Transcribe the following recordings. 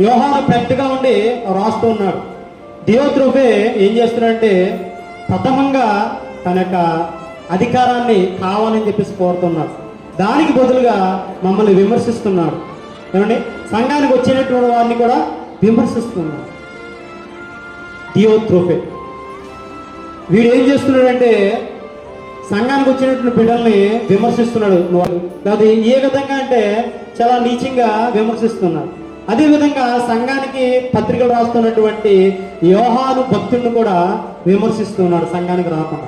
యోహాను పెద్దగా ఉండి రాస్తూ ఉన్నాడు. దియోత్రోఫే ఏం చేస్తున్నాడంటే ప్రథమంగా తన యొక్క అధికారాన్ని కావాలని చెప్పేసి కోరుతున్నాడు. దానికి బదులుగా మమ్మల్ని విమర్శిస్తున్నాడు. ఏమండి, సంఘానికి వచ్చినటువంటి వారిని కూడా విమర్శిస్తున్నాడు దియోత్రోఫే. వీడు ఏం చేస్తున్నాడంటే సంఘానికి వచ్చినటువంటి బిడ్డల్ని విమర్శిస్తున్నాడు. అది ఏ విధంగా అంటే చాలా నీచంగా విమర్శిస్తున్నాడు. అదేవిధంగా సంఘానికి పత్రికలు రాస్తున్నటువంటి యోహాను భక్తుడిని కూడా విమర్శిస్తున్నాడు సంఘానికి రాకుండా.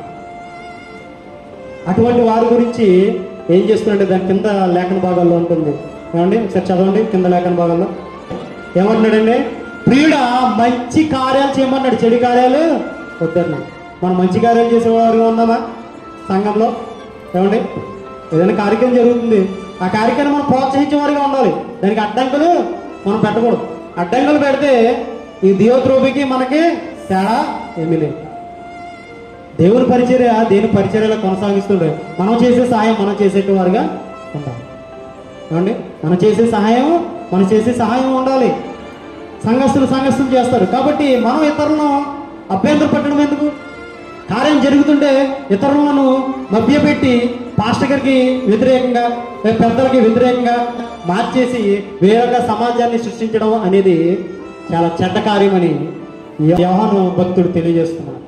అటువంటి వారి గురించి ఏం చేస్తున్నాడంటే దాని కింద లేఖన భాగాల్లో ఉంటుంది. ఏమండి, ఒకసారి చదవండి. కింద లేఖన భాగాల్లో ఏమంటున్నాడండి? ప్రియుడా మంచి కార్యాలు చేయమన్నాడు, చెడు కార్యాలు వద్దన్నాడు. మనం మంచి కార్యాలు చేసేవారుగా ఉన్నామా సంఘంలో? ఏమండి, ఏదైనా కార్యక్రమం జరుగుతుంది, ఆ కార్యక్రమం మనం ప్రోత్సహించే వారిగా ఉండాలి. దానికి అడ్డంకులు మనం పెట్టకూడదు. అడ్డంకులు పెడితే ఈ దియోత్రోఫీకి మనకి తేడా ఏమీ లేదు. దేవుని పరిచర్య దేని పరిచర్యలో కొనసాగిస్తుండే మనం చేసే సహాయం మనం చేసేవారుగా ఉండాలి. ఏమండి, మనం చేసే సహాయం ఉండాలి. సంఘస్థులు చేస్తారు కాబట్టి మనం ఇతరులను అభ్యంతర పెట్టడం ఎందుకు? కార్యం జరుగుతుంటే ఇతరులను మభ్యపెట్టి పాస్టర్ గారికి వ్యతిరేకంగా, పెద్దలకి వ్యతిరేకంగా మార్చేసి వేరొక సమాజాన్ని సృష్టించడం అనేది చాలా చెడ్డ కార్యమని యోహాను భక్తుడు తెలియజేస్తున్నాడు.